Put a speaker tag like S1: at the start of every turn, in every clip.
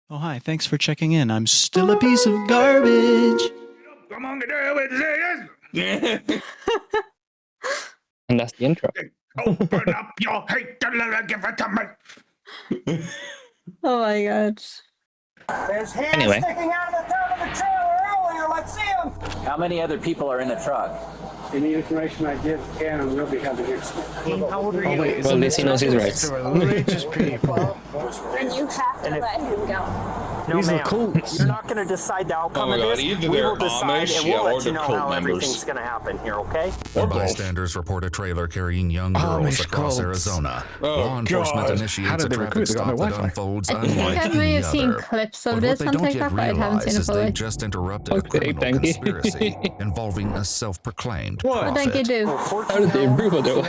S1: Oh, hi. Thanks for checking in. I'm still a piece of garbage.
S2: Come on, get there with this.
S3: And that's the intro.
S2: Open up your hate and give it to me.
S4: Oh my god.
S5: There's hands
S3: Anyway.
S5: sticking out of the top of the trailer earlier. Let's see them.
S6: How many other people are in the truck?
S7: Any information I give can and will be held against me.
S5: How old are you?
S3: Well, at least he knows his rights.
S7: Religious people.
S4: And you have to let him go.
S5: No, ma'am. You're not going to decide the outcome of this.
S2: Either
S5: We
S2: they're
S5: will decide,
S2: Amish,
S5: and we'll let
S2: or
S5: you
S2: they're
S5: know
S2: cult
S5: how
S2: members.
S5: everything's going to happen here, okay?
S2: Or
S8: Bystanders report a trailer carrying young girls across Arizona. Law enforcement initiates a traffic stop that unfolds
S4: I think
S8: unlike
S4: I may
S8: any
S4: have seen
S8: other.
S4: clips
S8: But
S4: of
S8: what
S4: this
S8: they
S4: on
S8: don't
S4: TikTok,
S8: yet
S4: but I haven't
S8: realize
S4: seen it
S8: is they
S4: fully.
S8: just interrupted a
S3: Okay,
S8: criminal
S3: Danky.
S8: conspiracy involving a self-proclaimed
S4: What did
S8: prophet.
S4: they do?
S3: How did they improve it though?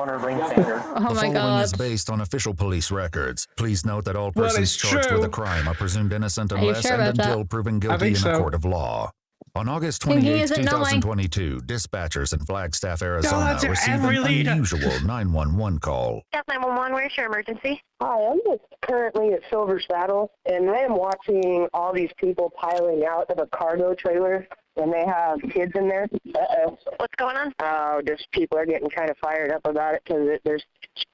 S5: On her ring finger.
S4: Oh
S8: The
S4: my
S8: following
S4: god.
S8: is based on official police records. Please note that all
S2: Well,
S8: persons
S2: it's
S8: charged
S2: true.
S8: with a crime are presumed innocent
S4: Are you
S8: unless
S4: sure
S8: and
S4: about that?
S8: until proven guilty
S2: think
S8: in
S2: so.
S8: a court of law. On August
S4: Thinking
S8: 28,
S4: is it knowing?
S8: 2022, dispatchers in Flagstaff, Arizona
S2: that's
S8: received
S2: every
S8: an
S2: leader.
S8: unusual 911 call.
S9: Yes, 911, where's your emergency?
S10: Hi, I'm just currently at Silver Saddle, and I am watching all these people piling out of a cargo trailer, and they have kids in there. Uh-oh.
S9: What's going on?
S10: Just people are getting kind of fired up about it because there's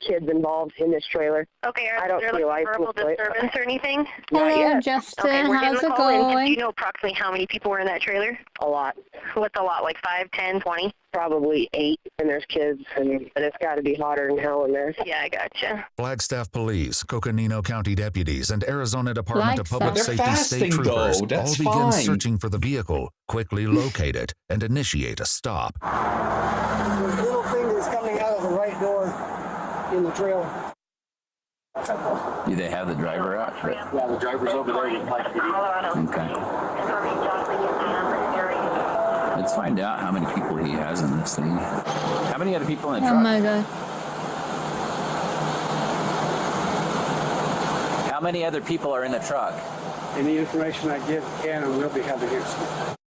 S10: kids involved in this trailer.
S9: Okay,
S10: I
S9: are
S10: don't
S9: there
S10: feel
S9: like
S10: like
S9: verbal
S10: it.
S9: disturbance or anything?
S10: Not
S4: Hello,
S10: yet.
S4: Justin.
S9: Okay, we're getting
S4: How's
S9: the
S4: it
S9: call in. Do
S4: going?
S9: you know approximately how many people were in that trailer?
S10: A lot.
S9: What's a lot, like 5, 10, 20?
S10: Probably 8, and there's kids, and it's got to be hotter than hell in there.
S9: Yeah, I gotcha.
S8: Flagstaff Police, Coconino County deputies, and Arizona Department of Public
S4: Flagstaff.
S2: They're
S8: Safety state
S2: fasting,
S8: troopers
S2: though. That's
S8: all begin
S2: fine.
S8: searching for the vehicle, quickly locate it, and initiate a stop.
S7: There's little fingers coming out of the right door in the trailer.
S6: Do they have the driver out?
S7: Yeah, the driver's over there with Mike.
S6: Okay. Let's find out how many people he has in this thing. How many other people in the
S4: Oh
S6: truck?
S4: my god.
S6: How many other people are in the truck?
S7: Any information I give can and will be held against me.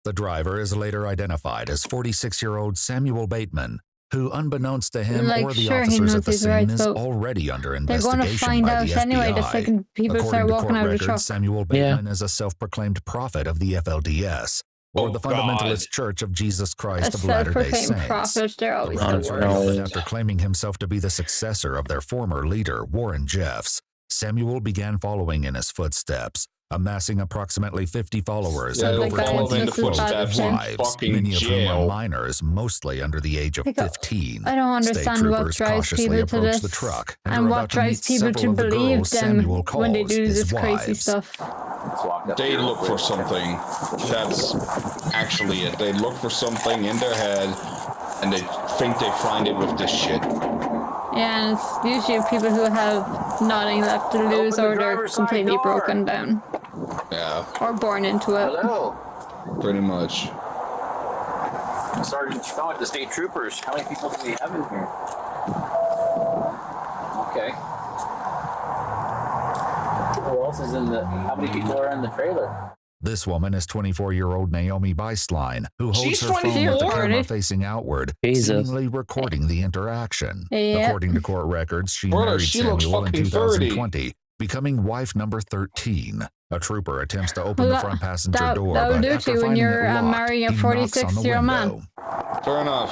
S8: The driver is later identified as 46-year-old Samuel Bateman, who, unbeknownst to him
S4: Like,
S8: or the
S4: sure, he
S8: officers
S4: knows
S8: at the
S4: his
S8: scene,
S4: rights,
S8: is
S4: but
S8: already under
S4: They're
S8: investigation
S4: going to find
S8: by
S4: out
S8: the
S4: anyway the
S8: FBI.
S4: second people
S8: According
S4: start
S8: to
S4: walking
S8: court
S4: out of the
S8: records,
S4: truck.
S8: Samuel Bateman is a self-proclaimed prophet of the FLDS, or
S2: Oh,
S8: the
S2: God.
S8: Fundamentalist Church of Jesus
S4: A
S8: Christ of Latter-day
S4: self-proclaimed
S8: Saints.
S4: prophet, they're
S8: The
S4: always
S8: records
S4: the
S8: reveal
S4: worst.
S8: that after claiming himself to be the successor of their former leader, Warren Jeffs, Samuel began following in his footsteps, amassing approximately 50 followers
S2: Yeah,
S8: and
S4: they'll
S8: over
S4: follow in
S8: 20
S4: the footsteps in
S8: wives,
S2: fucking
S8: many of whom
S2: jail.
S8: are minors, mostly under the age of
S4: Like,
S8: 15.
S4: I don't
S8: State
S4: understand what
S8: troopers
S4: drives
S8: cautiously
S4: people to
S8: approach
S4: this
S8: the truck and,
S4: and
S8: are
S4: what
S8: about to
S4: drives
S8: meet
S4: people to
S8: several of the
S4: believe
S8: girls
S4: them
S8: Samuel
S4: when they
S8: calls
S4: do
S8: his
S4: this crazy
S8: wives.
S4: stuff.
S6: Let's walk up
S2: They
S6: here real
S2: look for
S6: quick.
S2: something. That's actually it. They look for something in their head, and they think they find it with this shit.
S4: Yeah, and it's usually people who have nothing left to lose
S5: the
S4: or they're
S5: driver's side
S4: completely
S5: door.
S4: broken down
S2: Yeah,
S4: or born into it.
S6: Hello.
S2: pretty much.
S6: Sergeant Scott, the state troopers. How many people do we have in here? Okay. Who else is in the... How many people are in the trailer?
S8: This woman is 24-year-old Naomi Beistlein, who holds
S2: She's
S8: her phone with the
S4: 24?
S8: camera facing outward,
S3: Jesus.
S8: seemingly recording the interaction.
S4: Yeah.
S8: According to court records, she
S2: Brother,
S8: married
S2: she looks
S8: Samuel in
S2: fucking
S8: 2020, becoming wife number 13. A trooper attempts to open the
S4: Well,
S8: front passenger
S4: that
S8: door,
S4: will
S8: but
S4: do
S8: after
S4: too when
S8: finding
S4: you're
S8: it locked,
S4: marrying a
S8: he knocks on the
S4: 46-year-old man.
S8: window.
S2: Fair enough.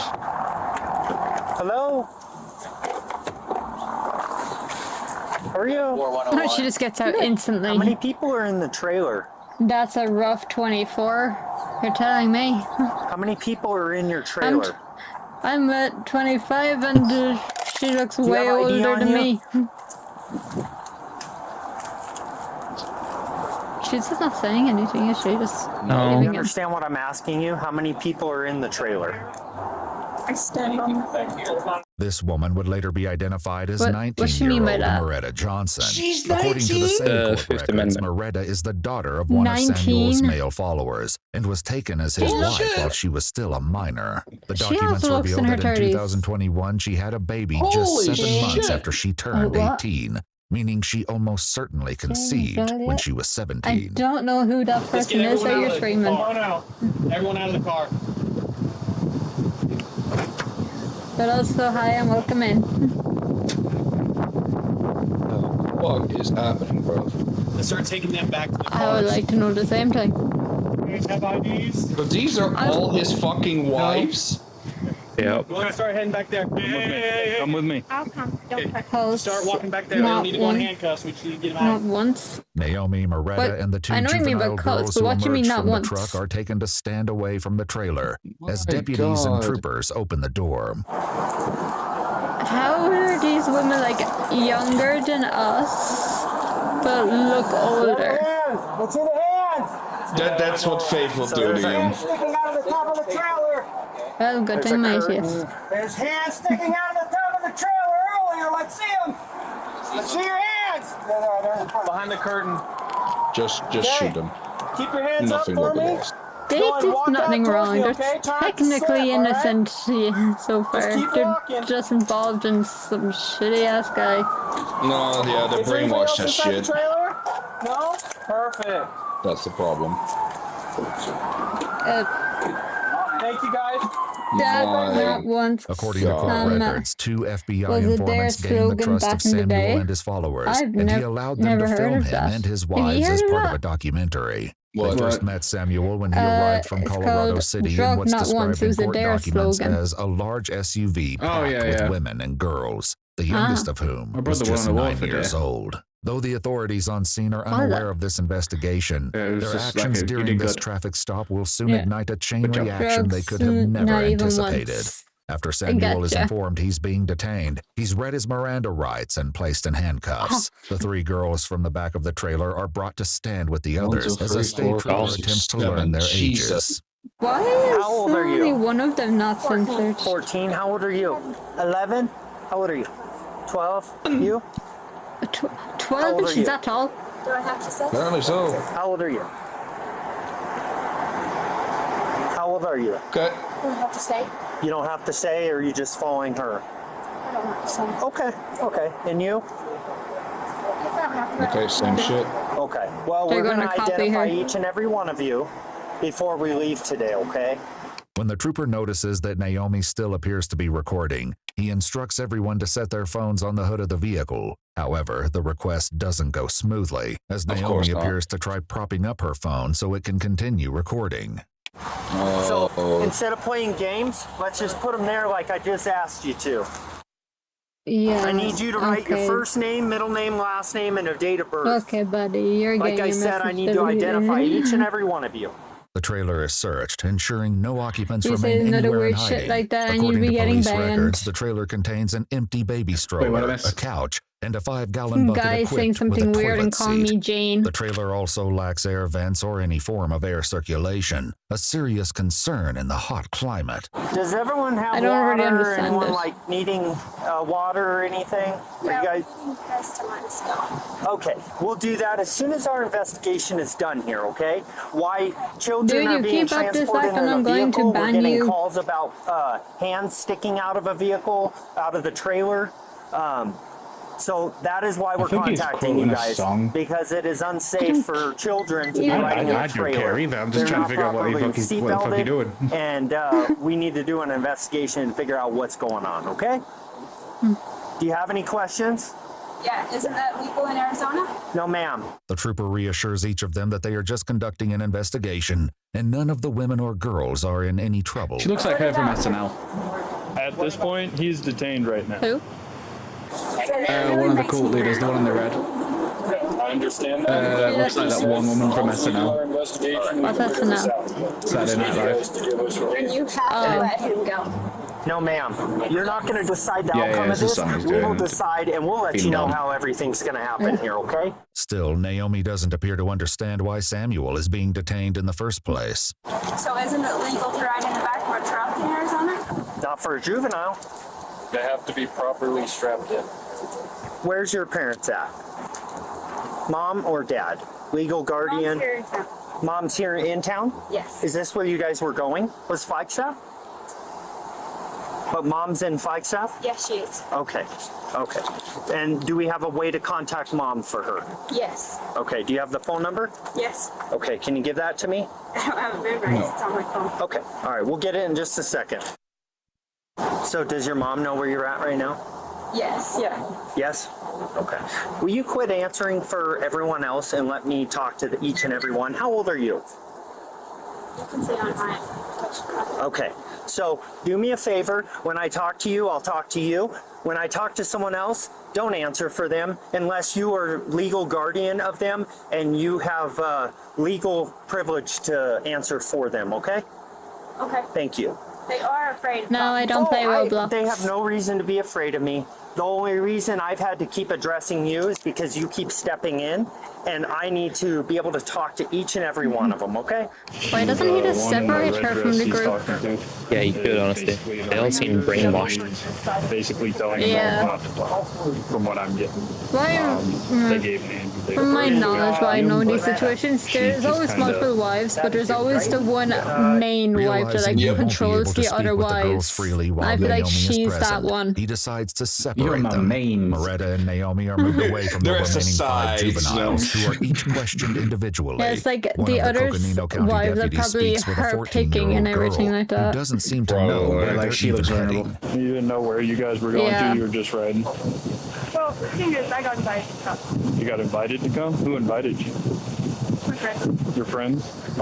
S5: Hello? Hurry up.
S6: 4101.
S4: She just gets out instantly.
S5: How many people are in the trailer?
S4: That's a rough 24. You're telling me.
S5: How many people are in your trailer?
S4: I'm at 25 and she looks
S5: you
S4: way
S5: have ID
S4: older
S5: on
S4: than
S5: you?
S4: me. She's just not saying anything, is she? Just
S3: No.
S5: You
S4: leaving it.
S5: understand what I'm asking you? How many people are in the trailer?
S4: I stand on.
S8: This woman would later be identified as
S4: What she mean by
S8: 19-year-old
S4: that?
S8: Moretta Johnson.
S2: She's
S8: According to the
S2: 19?
S8: same court
S3: Fifth
S8: records,
S3: Amendment.
S8: Moretta is the daughter of one of Samuel's
S4: 19?
S8: male followers and was taken as his
S2: Bullshit.
S8: wife while she was still a minor. The
S4: She
S8: documents
S4: also looks
S8: reveal
S4: in her
S8: that in
S4: 30s.
S8: 2021 she had a baby
S2: Holy
S8: just 7 months
S2: shit.
S8: after she turned
S4: what?
S8: 18, mening she almost certainly conceived
S4: got
S8: when
S4: it.
S8: she was
S4: I
S8: 17.
S4: don't know who that person is that you're screaming.
S7: out. Everyone out of the car.
S4: But also, hi and welcome in.
S2: fuck is happening, bro?
S1: Let's start taking them back to the cars.
S4: I would like to know the same thing.
S7: Have IDs?
S2: But these are all his fucking wives?
S3: Yep.
S1: We're gonna start heading back there. Come with me.
S9: I'll come. Don't touch.
S4: Because
S1: Start walking back there. We don't need to go in handcuffs. We just need to get them
S4: not
S1: out.
S4: once.
S8: Naomi, Moretta,
S4: What?
S8: and the two
S4: I know what you mean
S8: juvenile
S4: by close,
S8: girls
S4: but
S8: who
S4: what you mean
S8: emerged
S4: not
S8: from the
S4: once?
S8: truck are taken to stand away from the trailer as
S2: My
S8: deputies and
S2: God.
S8: troopers open the door.
S4: How are these women like younger than us, but look older?
S7: Hands! Let's see the hands!
S2: That's what Faith will do to you.
S7: Hands sticking out of the top of the trailer!
S4: Well, good thing my yes.
S7: There's hands sticking out of the top of the trailer earlier. Let's see them. Let's see your hands. There they are. They're in front.
S1: Behind the curtain.
S2: Just shoot him.
S7: Keep your hands
S2: Nothing
S7: up
S2: will
S7: for
S2: be
S7: me.
S2: lost.
S4: They
S7: Go on,
S4: did
S7: walk
S4: nothing
S7: out towards
S4: wrong.
S7: me,
S4: They're
S7: okay? Try not to
S4: technically
S7: slip, all right?
S4: innocent so far.
S7: keep
S4: They're
S7: walking.
S4: just involved in some shitty ass guy.
S2: No, yeah, they're
S7: Is there anybody
S2: brainwashed
S7: else
S2: as
S7: inside the
S2: shit.
S7: trailer? No? Perfect.
S2: That's the problem.
S7: Thank you, guys.
S4: That
S2: My
S4: not once.
S8: According to court
S4: Um,
S8: records, two FBI
S4: was it their
S8: informants gained the
S4: slogan
S8: trust
S4: back
S8: of
S4: in the
S8: Samuel
S4: day?
S8: and his followers,
S4: I've
S8: and he allowed them
S4: never
S8: to
S4: heard
S8: film
S4: of
S8: him
S4: that.
S8: and his
S4: Have you
S8: wives as
S4: heard of
S8: part of
S4: that?
S8: a documentary.
S2: What?
S8: They first met Samuel when he
S4: Uh,
S8: arrived from
S4: it's
S8: Colorado
S4: called
S8: City in
S4: Drug
S8: what's
S4: Not Once.
S8: described
S4: It
S8: in
S4: was a
S8: court
S4: Dare
S8: documents
S4: slogan.
S8: as a large SUV packed
S3: yeah,
S8: with
S3: yeah.
S8: women and girls, the youngest of whom
S3: My
S8: was
S3: brother went
S8: just
S3: on the wall
S8: 9
S3: for
S8: years
S3: Dare.
S8: old. Though the authorities on scene are
S4: that?
S8: unaware of this investigation,
S3: Yeah, it was
S8: their
S3: just like
S8: actions
S3: he
S8: during
S3: did
S8: this
S3: good.
S8: traffic stop will soon
S4: Yeah.
S8: ignite a chain
S3: Good job.
S8: reaction they could have
S4: Drugs,
S8: never
S4: not even
S8: anticipated.
S4: once.
S8: After Samuel is
S4: gotcha.
S8: informed he's being detained, he's read his Miranda rights and placed in handcuffs. The three girls from the back of the trailer are brought to stand with the
S2: One,
S8: others
S2: two,
S8: as
S2: three,
S8: a state
S2: four,
S8: trooper
S2: five, six,
S8: attempts to
S2: 7.
S8: learn their
S2: Jesus.
S8: ages.
S4: Why is
S5: How old are
S4: only
S5: you?
S4: one of them not censored?
S5: 14. How old are you? 11. How old are you? 12. You?
S4: 12
S5: old are
S4: she's
S5: you?
S4: that tall?
S9: Do I have to say?
S2: Apparently so.
S5: How old are you? How old are you?
S2: Okay.
S9: Do I have to say?
S5: You don't have to say, or are you just following her?
S9: I don't have to say.
S5: Okay. Okay. And you?
S9: I don't have to.
S2: Okay, same shit.
S5: Okay. Well,
S4: They're
S5: we're going to
S4: gonna copy
S5: identify
S4: her.
S5: each and every one of you before we leave today, okay?
S8: When the trooper notices that Naomi still appears to be recording, he instructs everyone to set their phones on the hood of the vehicle. However, the request doesn't go smoothly, as
S2: Of course
S8: Naomi
S2: not.
S8: appears to try propping up her phone so it can continue recording.
S5: So instead of playing games, let's just put them there like I just asked you to.
S4: Yeah.
S5: I need you to write your
S4: okay.
S5: first name, middle name, last name, and a date of birth.
S4: Okay, buddy, you're
S5: Like
S4: getting
S5: I
S4: your
S5: said, I
S4: message
S5: need to identify
S4: deleted.
S5: each and every one of you.
S8: The trailer is searched, ensuring no occupants
S4: You say
S8: remain
S4: another
S8: anywhere in
S4: weird shit
S8: hiding.
S4: like that and
S8: According
S4: you'll be
S8: to
S4: getting
S8: police
S4: banned.
S8: records, the trailer contains an empty baby stroller,
S3: what I missed?
S8: a couch, and a 5-gallon bucket
S4: Guys saying
S8: equipped with a
S4: something weird and
S8: toilet
S4: calling
S8: seat.
S4: me Jane.
S8: The trailer also lacks air vents or any form of air circulation, a serious concern in the hot climate.
S5: Does everyone have
S4: I don't
S5: water?
S4: really understand
S5: Anyone
S4: this.
S5: like needing water or anything? Are you guys? Okay, we'll do that as soon as our investigation is done here. Okay? Why children
S4: Dude,
S5: are
S4: you
S5: being
S4: keep up this
S5: transported
S4: act and
S5: in a
S4: I'm going to
S5: vehicle? We're
S4: ban
S5: getting
S4: you.
S5: calls about hands sticking out of a vehicle, out of the trailer. So that is why we're
S3: think he's
S5: contacting you
S3: quoting a
S5: guys,
S3: song.
S5: because it is unsafe for children to be
S4: Yeah.
S5: riding in a
S3: I don't
S5: trailer.
S3: care either. I'm just
S5: They're
S3: trying
S5: not
S3: to figure out what the
S5: properly
S3: fuck you doing.
S5: and we need to do an investigation and figure out what's going on, okay? Do you have any questions?
S9: Yeah, isn't that legal in Arizona?
S5: No, ma'am.
S8: The trooper reassures each of them that they are just conducting an investigation, and none of the women or girls are in any trouble.
S3: She looks like her from SNL.
S11: At this point, he's detained right now.
S4: Who?
S3: One of the cult leaders, the one in the red.
S11: I understand that.
S3: Looks like that one woman from SNL.
S4: What's SNL?
S3: Saturday Night Live.
S9: You have to let him go.
S5: No, ma'am. You're not going to decide the
S3: Yeah,
S5: outcome
S3: it's
S5: of
S3: just
S5: this.
S3: something he's
S5: We will
S3: doing.
S5: decide, and we'll let
S3: Being
S5: you know
S3: dumb.
S5: how everything's going to happen here, okay?
S8: Still, Naomi doesn't appear to understand why Samuel is being detained in the first place.
S9: So isn't it legal to ride in the back of a truck in Arizona?
S5: Not for a juvenile.
S11: They have to be properly strapped in.
S5: Where's your parents at? Mom or dad? Legal guardian?
S9: Mom's here in town.
S5: Mom's here in town?
S9: Yes.
S5: Is this where you guys were going? Was Flagstaff? But mom's in Flagstaff?
S9: Yes, she is.
S5: Okay. Okay. And do we have a way to contact mom for her?
S9: Yes.
S5: Okay. Do you have the phone number?
S9: Yes.
S5: Okay. Can you give that to me?
S9: I don't have it memorized. It's on my phone.
S5: Okay. All right. We'll get it in just a second. So does your mom know where you're at right now?
S9: Yes.
S5: Yeah. Yes? Okay. Will you quit answering for everyone else and let me talk to each and every one? How old are you?
S9: You can say on mine.
S5: Okay. So do me a favor. When I talk to you, I'll talk to you. When I talk to someone else, don't answer for them unless you are legal guardian of them and you have legal privilege to answer for them, okay?
S9: Okay.
S5: Thank you.
S9: They are afraid.
S4: No, I don't play Roblox.
S5: They have no reason to be afraid of me. The only reason I've had to keep addressing you is because you keep stepping in, and I need to be able to talk to each and every one of them, okay?
S4: Why doesn't he just separate her from the group?
S12: Yeah, he could, honestly. They all seem brainwashed.
S11: Basically telling him not to talk, from what I'm getting.
S4: Why?
S11: They gave me.
S4: From my knowledge, why I know in these situations, there's always multiple wives, but there's always the one main wife that like controls the other wives. I feel like she's that one.
S8: He decides to separate them. Moretta and Naomi are moved away from the remaining 5 juveniles who are each questioned individually.
S4: Yeah, it's like
S8: One
S4: the
S8: of
S4: other
S8: Coconino County
S4: wives are
S8: deputies
S4: probably
S8: speaks with a
S4: her
S8: 14-year-old
S4: picking and everything
S8: girl
S4: like that.
S8: who doesn't seem to know where
S3: like she looks vulnerable.
S11: You didn't know where you guys were going to. You were just riding.
S9: Well, the thing is, I got invited to come.
S11: You got invited to come? Who invited you?
S9: My friend.
S11: Your friends?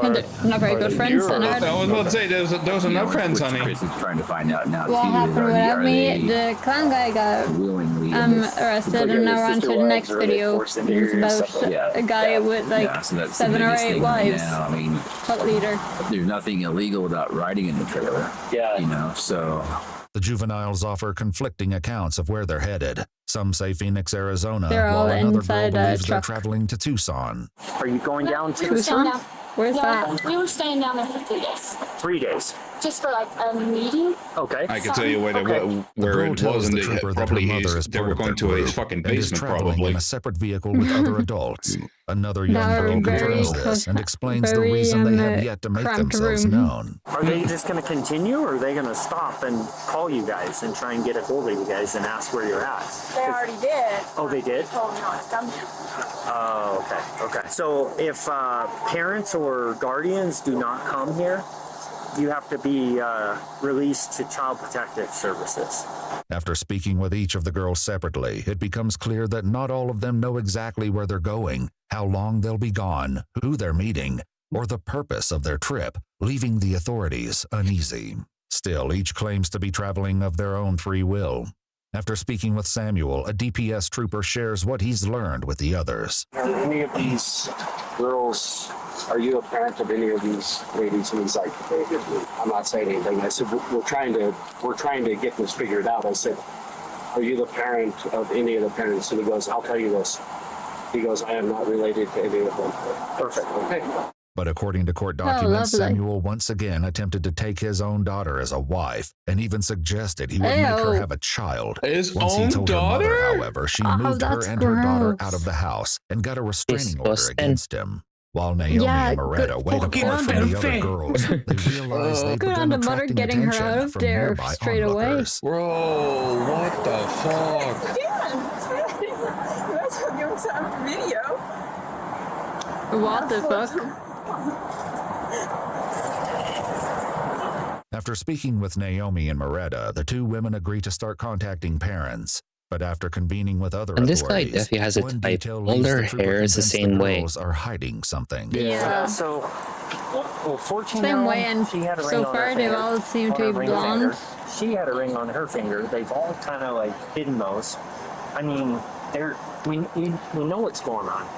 S4: Not very good friends.
S2: I was about to say, there was enough friends, honey.
S6: Chris is trying to find out now,
S4: What
S6: too.
S4: happened with me? The clown guy got
S6: willingly
S4: arrested, and now we're on to the next video. It's about a guy with like
S6: so that's
S4: 7
S6: the
S4: or
S6: biggest
S4: 8
S6: thing
S4: wives.
S6: now. I mean,
S4: Cult leader.
S6: there's nothing illegal about riding in the trailer.
S5: Yeah.
S6: You know, so...
S8: The juveniles offer conflicting accounts of where they're headed. Some say Phoenix, Arizona,
S4: They're all
S8: while another girl
S4: inside a
S8: believes they're
S4: truck.
S8: traveling to Tucson.
S5: Are you going down to
S9: We were staying down.
S4: Where's
S9: No,
S4: that?
S9: we were staying down there for 3 days.
S5: 3 days?
S9: Just for like a meeting.
S5: Okay.
S2: I can tell you where
S8: The
S2: it
S8: girl
S2: was,
S8: tells
S2: and
S8: the trooper that her mother is
S2: they
S8: part
S2: were
S8: of
S2: going
S8: their
S2: to his
S8: group
S2: fucking
S8: and is
S2: basement,
S8: traveling
S2: probably.
S8: in a separate vehicle with other adults. Another young
S4: They're
S8: girl
S4: very
S8: confirms this and explains the
S4: very,
S8: reason they have yet to make
S4: cramped
S8: themselves
S4: room.
S8: known.
S5: Are they just going to continue, or are they going to stop and call you guys and try and get a hold of you guys and ask where you're at?
S9: They already did.
S5: Oh, they did?
S9: They told me not to come here.
S5: Oh, okay. So if parents or guardians do not come here, you have to be released to Child Protective Services.
S8: After speaking with each of the girls separately, it becomes clear that not all of them know exactly where they're going, how long they'll be gone, who they're meeting, or the purpose of their trip, leaving the authorities uneasy. Still, each claims to be traveling of their own free will. After speaking with Samuel, a DPS trooper shares what he's learned with the others.
S13: Are any of these girls, are you a parent of any of these ladies? And he's like, I'm not saying anything. I said, we're trying to get this figured out. I said, are you the parent of any of the parents? And he goes, I'll tell you this. He goes, I am not related to any of them. Perfect. Okay.
S8: But according to court documents,
S4: lovely.
S8: Samuel once again attempted to take his own daughter as a wife and even suggested he would make her have a child.
S2: His
S8: Once he
S2: own
S8: told
S2: daughter?
S8: her mother, however, she moved her
S4: that's
S8: and her daughter
S4: gross.
S8: out of the house and got a restraining order
S12: Disgusting.
S8: against him. While Naomi
S4: Yeah,
S8: and Moretta
S4: good
S8: wait
S3: fucking
S8: apart from the other
S3: underfed.
S8: girls, they realize they've
S4: Good
S8: begun
S4: on the mother
S8: attracting
S4: getting her
S8: attention
S4: out of
S8: from
S4: there
S8: nearby
S4: straight away.
S8: onlookers.
S2: Bro, what the fuck?
S9: Yeah, you guys are giving some video.
S4: What the fuck?
S8: After speaking with Naomi and Moretta, the two women agree to start contacting parents. But after convening with other
S12: And this guy
S8: authorities,
S12: definitely has a
S8: one
S12: type.
S8: detail
S12: All
S8: leaves
S12: their
S8: the trooper
S12: hair is the
S8: convinced
S12: same way.
S8: girls are hiding something.
S5: Yeah. So, well, 14
S4: Same way, and
S5: she had a ring
S4: so
S5: on
S4: far
S5: her
S4: they
S5: finger,
S4: all seem
S5: on
S4: to
S5: her
S4: be
S5: ring
S4: blonde.
S5: finger. She had a ring on her finger. They've all kind of like hidden those. I mean, we know what's going on.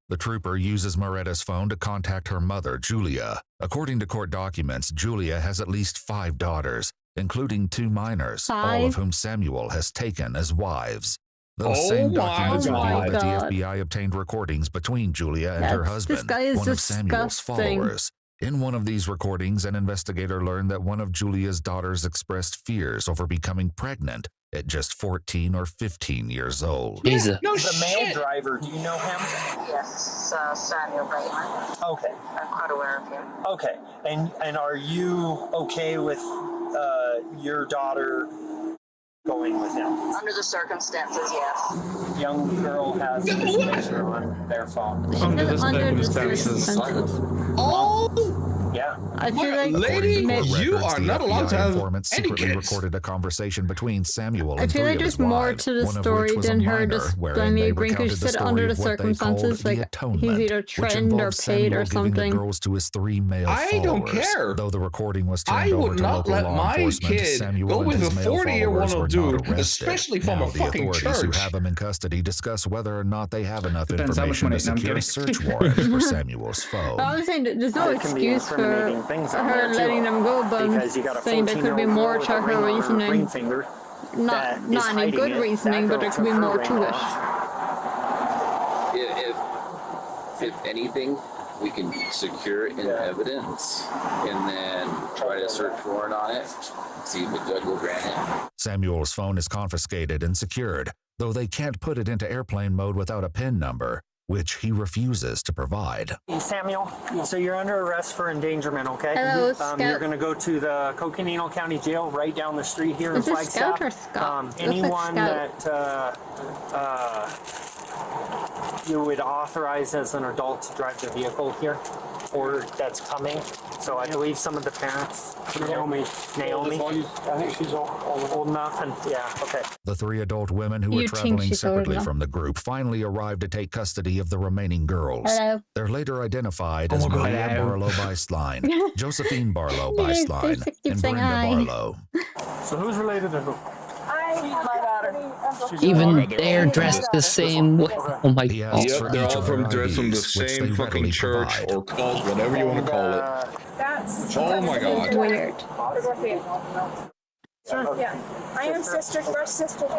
S8: The trooper uses Moretta's phone to contact her mother, Julia. According to court documents, Julia has at least 5 daughters, including 2 minors, all of
S4: 5?
S8: whom Samuel has taken as wives. Those
S2: Oh
S8: same
S2: my
S8: documents reveal
S4: God.
S8: that the FBI obtained recordings between Julia and her husband,
S4: This guy is
S8: one of Samuel's
S4: disgusting.
S8: followers. In one of these recordings, an investigator learned that one of Julia's daughters expressed fears over becoming pregnant at just 14 or 15 years old.
S12: Jesus.
S5: The male driver, do you know him?
S14: Yes, Samuel Bateman.
S5: Okay.
S14: I'm quite aware of him.
S5: Okay. And are you okay with your daughter going with him?
S14: Under the circumstances, yes.
S5: Young girl has this picture on their phone.
S3: Under the
S4: Under the
S3: circumstances.
S4: circumstances.
S2: Oh!
S5: Yeah.
S4: I feel like
S2: Lady,
S8: Court
S2: you
S8: records,
S2: are
S8: the
S2: not allowed to
S8: FBI
S2: have
S8: informant
S2: any
S8: secretly
S2: kids.
S8: recorded a conversation between Samuel
S4: I
S8: and
S4: feel
S8: three
S4: like
S8: of his
S4: there's more
S8: wives,
S4: to the
S8: one of
S4: story
S8: which was a
S4: than her
S8: minor,
S4: just
S8: wherein
S4: blaming
S8: they
S4: Green because
S8: recounted
S4: she
S8: the
S4: said
S8: story
S4: under the
S8: of what they called
S4: circumstances,
S8: the
S4: like
S8: atonement,
S4: he's either
S8: which
S4: threatened or
S8: involved
S4: paid
S8: Samuel
S4: or
S8: giving the
S4: something.
S8: girls to his 3 male
S2: I
S8: followers.
S2: don't care.
S8: Though the recording was
S2: I
S8: turned over
S2: would
S8: to
S2: not
S8: local
S2: let
S8: law
S2: my
S8: enforcement,
S2: kid
S8: Samuel
S2: go
S8: and
S2: with
S8: his
S2: a
S8: male
S2: 40-year-old
S8: followers were
S2: dude,
S8: not arrested.
S2: especially from
S8: Now,
S2: a
S8: the
S2: fucking
S8: authorities who
S2: church.
S8: have him in custody discuss whether or not they have enough
S3: Depends how much
S8: information to
S3: money- no, I'm
S8: secure a
S3: kidding.
S8: search warrant for Samuel's phone.
S4: I was saying that there's no
S5: There can be
S4: excuse for
S5: incriminating things on
S4: her
S5: there, too.
S4: letting them go, but
S5: Because you
S4: I'm
S5: got a
S4: saying there could be
S5: 14-year-old
S4: more
S5: girl with
S4: to
S5: a
S4: her
S5: ring on her
S4: reasoning.
S5: ring finger that
S4: Not
S5: is
S4: any
S5: hiding
S4: good
S5: it.
S4: reasoning,
S5: That
S4: but there
S5: girl
S4: could be
S5: took her
S4: more
S5: ring
S4: to it.
S5: off.
S6: If anything, we can secure in evidence and then try to search warrant on it, see if the judge will grant it.
S8: Samuel's phone is confiscated and secured, though they can't put it into airplane mode without a PIN number, which he refuses to provide.
S5: Hey, Samuel, so you're under arrest for endangerment, okay?
S4: Hello, Scout.
S5: You're going to go to the Coconino County Jail right down the street here
S4: Is
S5: in
S4: this Scout
S5: Flagstaff.
S4: or Scott? Looks like
S5: Anyone
S4: Scout.
S5: that you would authorize as an adult to drive the vehicle here, or that's coming. So I believe some of the parents, Naomi, I think she's old enough, and yeah, okay.
S8: The 3 adult women who were
S4: You think
S8: traveling
S4: she's old
S8: separately
S4: enough?
S8: from the group finally arrived to take custody of the remaining girls.
S4: Hello.
S8: They're later identified as
S3: my God.
S8: Maria
S3: Hello.
S8: Barlow Beislein, Josephine Barlow
S4: They
S8: Beislein,
S4: keep
S8: and
S4: saying
S8: Brenda
S4: hi.
S8: Barlow.
S5: So who's related to who?
S12: Even they're dressed the same way. Oh my
S8: He asks
S12: god.
S8: for
S2: Yep, they're
S8: each
S2: all
S8: of their
S2: from dressed from the
S8: IDs, which they
S2: same fucking
S8: readily
S2: church
S8: provide.
S2: or cult, whatever you want to call it. Oh my god.
S4: Weird.
S9: Yeah, I am sisters. We're sisters.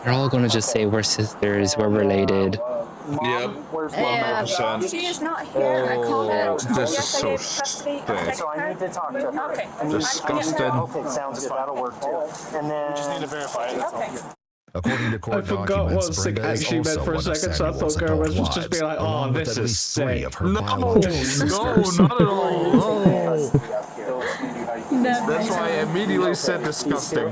S12: They're all gonna just say we're sisters, we're related.
S2: Yep.
S5: Where's
S4: Yeah.
S2: 100%.
S9: She is not here. I called her.
S2: This
S9: Yes,
S2: is
S9: I
S2: so
S9: gave custody.
S2: sick.
S5: So I need to talk to her.
S9: Okay.
S2: Disgusted.
S5: Okay, sounds good. That'll work too. And then we just need to verify it.
S9: Okay.
S8: According to
S3: I
S8: court
S3: forgot
S8: documents,
S3: what sick
S8: Brenda is
S3: actually meant
S8: also
S3: for a
S8: one of
S3: second, so I
S8: Samuel's
S3: thought
S8: adult
S3: Gomez was just
S8: wives,
S3: being like, oh,
S8: along with
S3: this
S8: at
S3: is
S8: least 3
S3: sick.
S8: of her biological sisters.
S2: not at all. No.
S4: Never.
S2: That's why I immediately said disgusting.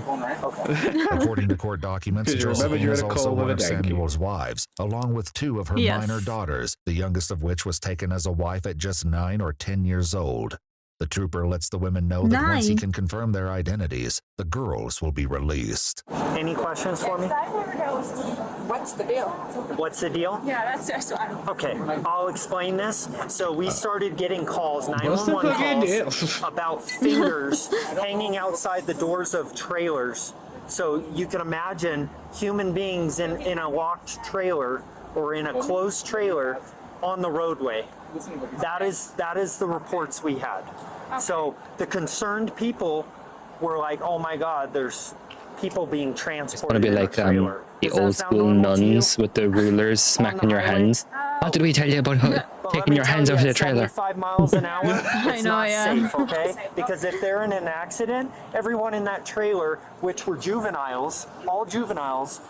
S8: According to court documents,
S3: Did you remember
S8: Josephine
S3: you're
S8: is
S3: in a
S8: also
S3: call with
S8: one
S3: a
S8: of
S3: Danky?
S8: Samuel's wives, along with 2 of her
S4: Yes.
S8: minor daughters, the youngest of which was taken as a wife at just 9 or 10 years old. The trooper lets the women know that once he
S4: 9?
S8: can confirm their identities, the girls will be released.
S5: any questions for me?
S9: What's the deal?
S5: What's the deal?
S9: Yeah, that's what I'm.
S5: Okay, I'll explain this. So we started getting calls,
S3: What's the
S5: 911
S3: fucking
S5: calls, about fingers hanging outside the doors of trailers. So you can imagine human beings in a locked trailer or in a closed trailer on the roadway. That is the reports we had. So the concerned people were like, "Oh my God, there's people being
S12: It's
S5: transported
S12: gonna be
S5: in a
S12: like
S5: trailer."
S12: the
S5: Does that
S12: old
S5: sound
S12: school
S5: normal to you?
S12: nuns with the rulers smacking your
S5: highway?
S12: hands. What did we tell you about
S5: But let
S12: taking
S5: me
S12: your
S5: tell
S12: hands
S5: you,
S12: off the
S5: at
S12: trailer?
S5: 75 miles an hour,
S4: I
S5: it's
S4: know,
S5: not
S4: yeah.
S5: safe, okay? Because if they're in an accident, everyone in that trailer, which were juveniles, all juveniles,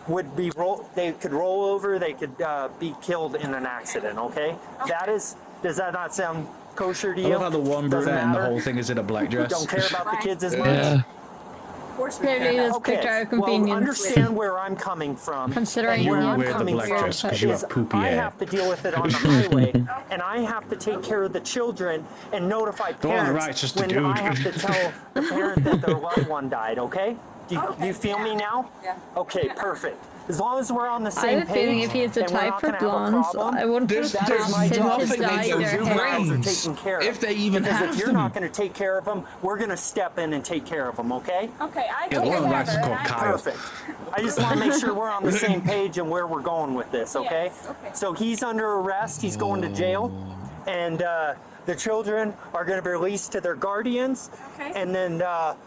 S5: would be they could roll over, they could be killed in an accident, okay? Does that not sound kosher to
S3: I
S5: you?
S3: love how the one
S5: Doesn't
S3: brunette and the
S5: matter?
S3: whole thing is in a black dress.
S5: Don't care about the kids as much?
S12: Yeah.
S4: Clearly, this picture
S5: Okay,
S4: of
S5: well,
S4: convenience.
S5: understand where I'm coming from.
S4: Considering
S5: and where
S4: you
S5: I'm
S3: wear the
S5: coming
S3: black
S5: from
S3: dress 'cause you have
S5: is
S3: poopy
S5: I
S3: hair.
S5: have to deal with it on the highway, and I have to take care of the children and notify
S3: The one on the
S5: parents
S3: right's just a
S5: when
S3: dude.
S5: I have to tell the parent that their loved one died. Okay? Do you feel me now?
S9: Yeah.
S5: Okay, perfect. As long as we're on the
S4: I
S5: same
S4: have a feeling
S5: page,
S4: if he is the
S5: and we're
S4: type
S5: not
S4: for
S5: gonna have a
S4: blondes,
S5: problem,
S4: I wouldn't put
S5: that is my
S4: his
S5: job
S4: nothing
S5: to
S4: dye
S5: make sure
S4: their hair.
S5: juveniles are
S2: brains,
S5: taken care of.
S2: if they even
S5: because
S2: have
S5: if you're
S2: them.
S5: not going to take care of them, we're going to step in and take care of them. Okay?
S9: Okay, I
S3: Yeah, the one on the right's
S9: remember,
S3: called
S9: and I-
S3: Kyle.
S5: Perfect. I just want to make sure we're on the same page and where we're going with this, okay?
S9: Yes, okay.
S5: So he's under arrest. He's going to jail. And the children are going to be released to their guardians.
S9: Okay.
S5: And then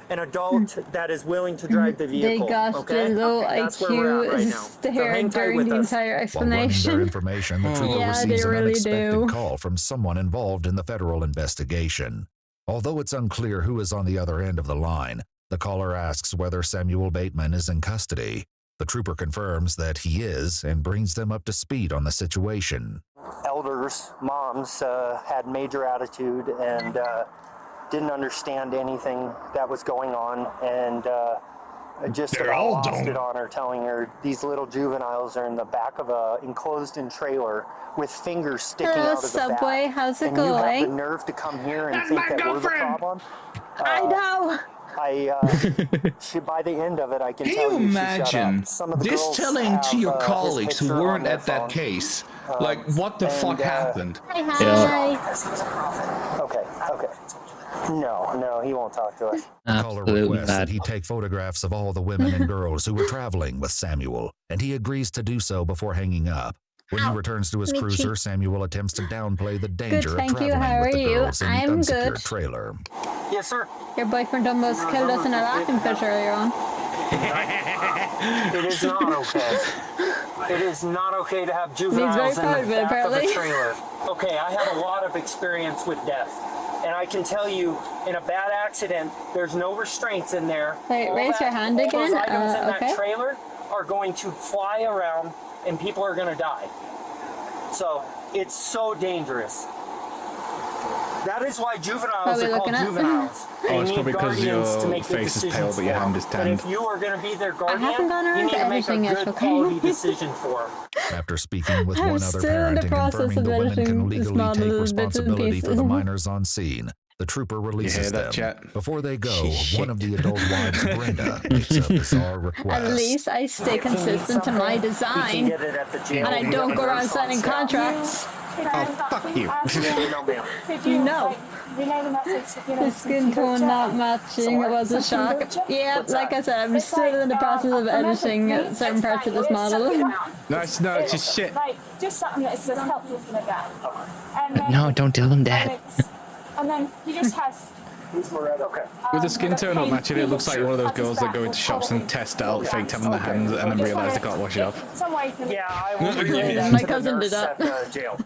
S5: an adult that is willing to drive the
S4: They
S5: vehicle.
S4: got
S5: okay?
S4: the low
S5: That's where we're at right now.
S4: IQ
S5: So
S4: stare
S5: hang tight
S4: during
S5: with
S4: the
S5: us.
S4: entire
S8: While running their
S4: explanation.
S8: information, the trooper
S4: Yeah,
S8: receives
S4: they
S8: an
S4: really
S8: unexpected
S4: do.
S8: call from someone involved in the federal investigation. Although it's unclear who is on the other end of the line, the caller asks whether Samuel Bateman is in custody. The trooper confirms that he is and brings them up to speed on the situation.
S5: Elders, moms, had major attitude and didn't understand anything that was going on. And just
S11: They're
S5: about
S11: all
S5: lost
S11: dumb.
S5: it on her, telling her these little juveniles are in the back of a enclosed-in trailer with fingers sticking
S4: Hello,
S5: out of the
S4: Subway.
S5: back.
S4: How's it
S5: and you have the
S4: going?
S5: nerve to come here and
S11: That's
S5: think
S11: my
S5: that we're the
S11: girlfriend.
S5: problem.
S4: I know.
S5: By the end of it, I can
S2: Can
S5: tell
S2: you
S5: you she shut
S2: imagine
S5: up. Some of the
S2: this
S5: girls
S2: telling to
S5: have,
S2: your
S5: his
S2: colleagues who
S5: picture on
S2: weren't
S5: their
S2: at that
S5: phone.
S2: case? Like, what the fuck happened?
S4: Hi,
S12: Yeah.
S4: hi.
S5: Okay. No, he won't talk to us.
S8: The caller
S12: Absolutely
S8: requests that
S12: mad.
S8: he take photographs of all the women and girls who were traveling with Samuel, and he agrees to do so before hanging up. When he returns to his
S4: Mitchie.
S8: cruiser, Samuel attempts to downplay the danger of
S4: thank you.
S8: traveling
S4: How
S8: with the
S4: are you?
S8: girls in the
S4: I'm
S8: unsecured
S4: good.
S8: trailer.
S5: Yes, sir.
S4: Your boyfriend almost killed us in a laughing fit earlier on.
S5: It is not okay. It is not okay to have
S4: He's
S5: juveniles in
S4: very
S5: the
S4: proud of it,
S5: back of a
S4: apparently.
S5: trailer. Okay, I have a lot of experience with death. And I can tell you, in a bad accident, there's no restraints in there.
S4: Wait, raise your hand
S5: all
S4: again.
S5: those items in
S4: Okay.
S5: that trailer are going to fly around and people are going to die. So, it's so dangerous. That is why juveniles
S4: Probably
S5: are called
S4: looking at-
S5: juveniles. They
S3: Oh, it's
S5: need
S3: probably 'cause
S5: guardians to
S3: your
S5: make good
S3: face is pale,
S5: decisions
S3: but your
S5: for
S3: hand
S5: them.
S3: is
S5: But
S3: tanned.
S5: if you are going to be their guardian,
S4: haven't gone
S5: you
S4: around
S5: need
S4: to
S5: to make a
S4: editing yet,
S5: good
S4: okay?
S5: quality decision for them.
S8: After speaking with
S4: I'm
S8: one other
S4: still in
S8: parent
S4: the
S8: and
S4: process
S8: confirming
S4: of
S8: the women
S4: editing
S8: can
S4: this
S8: legally
S4: model
S8: take
S4: in bits and
S8: responsibility for the
S4: pieces.
S8: minors on scene, the trooper releases
S3: hear that,
S8: them.
S3: chat?
S8: Before they go,
S3: Shit.
S8: one of the adult wives, Brenda, makes a bizarre request.
S4: At least I stay consistent to my design,
S5: Get it at the jail.
S4: and I
S5: We
S4: don't
S5: have a
S4: go around
S5: nurse on
S4: signing
S5: staff.
S4: contracts.
S3: Oh, fuck you.
S5: No, ma'am.
S4: No. The skin tone not matching. It was a shock. Yeah, like I said, I'm still in the process of editing certain parts of this model.
S3: No, it's just shit.
S9: Like, just something that's just helpful looking at that. And then,
S12: No, don't tell them that.
S9: and then he just has.
S5: Okay.
S3: With the skin tone not matching, it looks like one of those girls that go into shops and test out fake tan on their hands and then realise they can't wash it off.
S9: Some way you can.
S5: Yeah, I will relay that
S4: My
S5: to the
S4: cousin did
S5: nurse
S4: that.
S5: at the jail.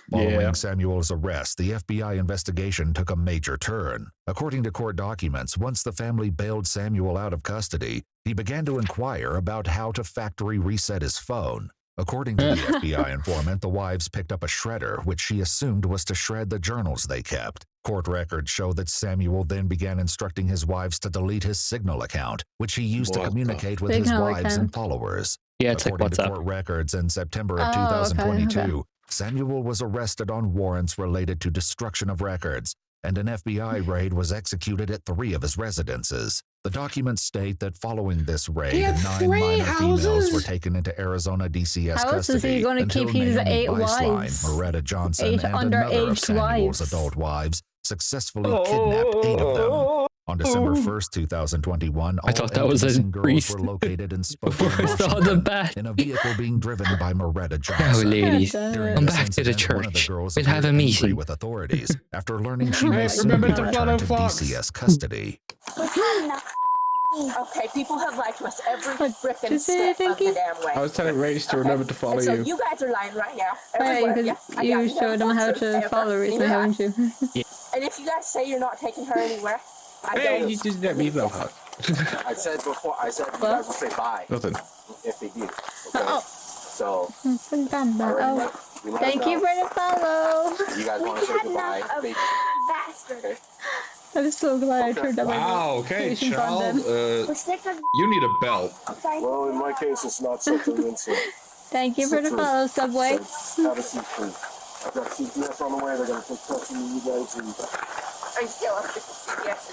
S8: Following Samuel's arrest, the FBI investigation took a major turn. According to court documents, once the family bailed Samuel out of custody, he began to inquire about how to factory reset his phone. According to the FBI informant, the wives picked up a shredder, which she assumed was to shred the journals they kept. Court records show that Samuel then began instructing his wives to delete his Signal account, which he used to communicate with his
S4: Signal
S8: wives
S4: account.
S8: and followers.
S12: Yeah, it's like
S8: According to
S12: WhatsApp.
S8: court records in September of
S4: Oh, okay,
S8: 2022,
S4: okay.
S8: Samuel was arrested on warrants related to destruction of records, and an FBI raid was executed at 3 of his residences. The documents state that following this raid, 9 minor females were taken into Arizona DCS
S4: How else is
S8: custody
S4: he gonna
S8: until
S4: keep his
S8: Naomi
S4: 8
S8: Beislein,
S4: wives?
S8: Moretta Johnson,
S4: 8
S8: and another of
S4: underaged
S8: Samuel's
S4: wives.
S8: adult wives successfully kidnapped 8 of them. On December 1st, 2021, all
S12: I thought that
S8: 8
S12: was a
S8: missing girls
S12: priest.
S8: were located in Spokane,
S12: Before I saw the
S8: Washington,
S12: bat.
S8: in a vehicle being driven by Moretta
S12: Now,
S8: Johnson.
S12: ladies,
S8: During
S12: come
S8: this
S12: back to the
S8: incident, one of the
S12: church.
S8: girls
S12: We'll have
S8: appeared
S12: a
S8: angry
S12: meeting.
S8: with authorities after learning she may soon
S3: Remember
S8: be
S3: to
S8: returned to
S3: follow Fox.
S8: DCS custody.
S14: Okay, people have lied to us every frickin'
S4: Just say
S14: step of
S4: thank you.
S14: the damn way.
S3: I was telling Rage to remember to follow
S14: And so
S3: you.
S14: you guys are lying right now.
S4: Right,
S14: Everywhere.
S4: because
S14: Yeah, I
S4: you
S14: got
S4: showed them how to
S14: ever,
S4: follow recently,
S14: either.
S4: haven't you?
S14: And if you guys say you're not taking her anywhere, I
S3: Hey,
S14: don't.
S3: you just let me love her.
S13: I said before, I said you
S4: What?
S13: guys will say bye
S3: Nothing.
S13: if they do. Okay?
S4: Oh.
S13: So,
S4: Oh. Thank you for the follow.
S13: you guys want to say goodbye? Baby. Okay.
S4: I'm so glad I turned up my
S2: Wow, okay,
S4: notifications on
S2: child.
S4: them.
S2: You need a belt.
S13: Well, in my case, it's not such an incident.
S4: Thank you for the follow, Subway.
S13: Have a seat, please. I've got CPS on the way. They're going to take custody of you guys and
S14: Are you still up with the CPS?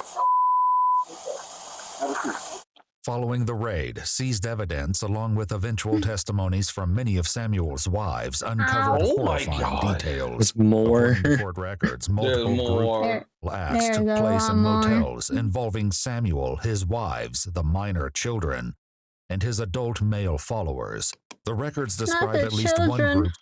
S13: have a seat.
S8: Following the raid, seized evidence along with eventual testimonies from many of Samuel's wives uncovered
S2: Oh my
S8: horrifying
S2: God.
S8: details.
S12: There's more.
S8: According to court records, multiple
S2: more.
S8: group acts
S4: There's
S8: took
S4: a
S8: place
S4: lot
S8: in
S4: more.
S8: motels involving Samuel, his wives, the minor children, and his adult male followers. The records describe
S4: the
S8: at least one
S4: children.
S8: group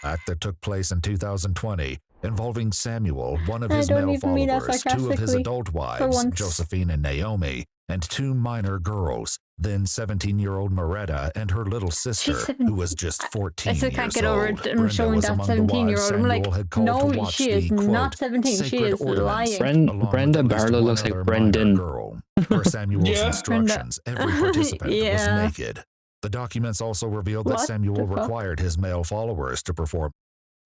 S8: act that took place in 2020 involving Samuel, one of
S4: I
S8: his
S4: don't
S8: male
S4: even mean that
S8: followers, 2 of his
S4: sarcastically,
S8: adult
S4: for
S8: wives,
S4: once.
S8: Josephine and Naomi, and 2 minor girls, then 17-year-old Moretta and her little sister, who was just 14
S4: I still
S8: years
S4: can't get over
S8: old.
S4: it. I'm
S8: Brenda
S4: showing
S8: was
S4: that
S8: among the
S4: 17-year-old. I'm
S8: wives
S4: like,
S8: Samuel had called
S4: no,
S8: to watch
S4: she is
S8: the,
S4: not
S8: quote,
S4: 17. She
S8: sacred
S4: is
S8: ornaments,
S4: lying.
S8: along with
S12: Brenda
S8: at least
S12: Barlow
S8: one
S12: looks like
S8: other
S12: Brendan.
S8: minor girl. Per Samuel's
S2: Yeah.
S8: instructions, every participant was
S4: Yeah.
S8: naked. The documents also revealed that
S4: What
S8: Samuel
S4: the fuck?
S8: required his male followers to perform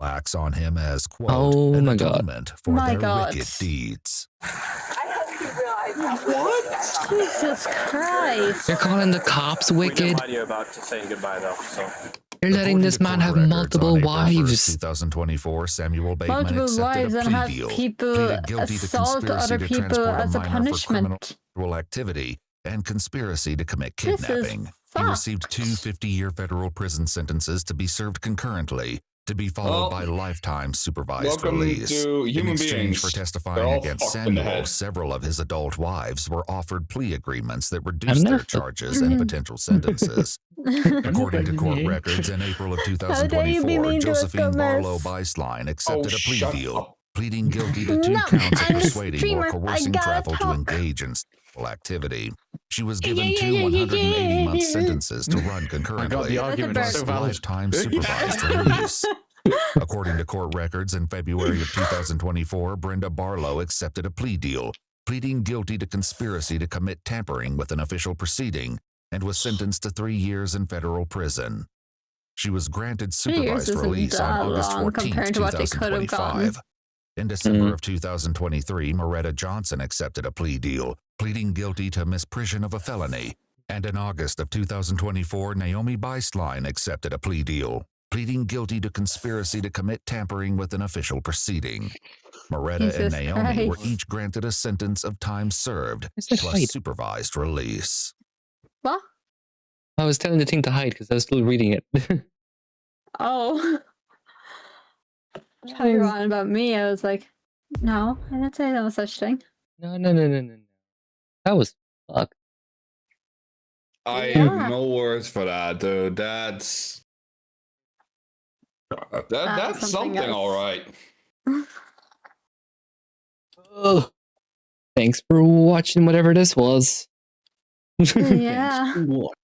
S8: acts on him as, quote,
S12: Oh
S8: an
S12: my God.
S8: atonement for
S4: My
S8: their
S4: God.
S8: wicked deeds.
S14: I hope you realize
S4: What? Jesus Christ.
S12: They're calling the cops
S13: We
S12: wicked.
S13: didn't lie to you about saying goodbye, though. So
S12: They're letting this man have multiple wives.
S8: 2024, Samuel Bateman
S4: Multiple
S8: accepted
S4: wives
S8: a
S4: and
S8: plea
S4: have
S8: deal,
S4: people
S8: pleaded guilty to
S4: assault
S8: conspiracy
S4: other
S8: to
S4: people
S8: transport
S4: as a
S8: minor for criminal
S4: punishment.
S8: activity and conspiracy to commit
S4: This is
S8: kidnapping. He
S4: fucked.
S8: received 2 50-year federal prison sentences to be served concurrently, to be followed by lifetime supervised
S2: welcome
S8: release.
S2: to
S8: In
S2: human
S8: exchange
S2: beings.
S8: for
S2: They're
S8: testifying
S2: all
S8: against
S2: fucked in the
S8: Samuel,
S2: head.
S8: several of his adult wives were offered plea agreements that reduced their charges and potential sentences. According to court records, in April of
S4: How dare you be
S8: 2024,
S4: mean to us,
S8: Josephine Barlow
S4: Gomez?
S8: Baseline accepted a plea
S2: shut
S8: deal,
S2: up.
S8: pleading guilty to 2
S4: No,
S8: counts of
S4: I'm a
S8: persuading
S4: streamer.
S8: or
S4: I
S8: coercing
S4: gotta
S8: travel to
S4: talk.
S8: engage in sexual activity. She was given 2 180-month sentences to run concurrently.
S3: the argument is so valid.
S8: Lifetime supervised release. According to court records, in February of 2024, Brenda Barlow accepted a plea deal, pleading guilty to conspiracy to commit tampering with an official proceeding, and was sentenced to 3 years in federal prison. She was granted
S4: 3 years
S8: supervised
S4: isn't
S8: release on
S4: that
S8: August
S4: long
S8: 14,
S4: compared to what they could have gotten.
S8: 2025. In December of 2023, Moretta Johnson accepted a plea deal, pleading guilty to misprision of a felony. And in August of 2024, Naomi Beislein accepted a plea deal, pleading guilty to conspiracy to commit tampering with an official proceeding. Moretta and
S4: Jesus
S8: Naomi were
S4: Christ.
S8: each granted a sentence of time served,
S12: that
S8: plus
S12: hide?
S8: supervised release.
S4: What?
S12: I was telling the thing to hide because I was still reading it.
S4: Oh. I thought you were on about me. I was like, no, I didn't say no such thing.
S12: No. That was fuck.
S2: I
S4: Yeah.
S2: have no words for that, dude. That's
S4: something
S2: something,
S4: else.
S2: all right.
S12: Ugh. Thanks for watching whatever this was.
S4: Yeah.
S11: What?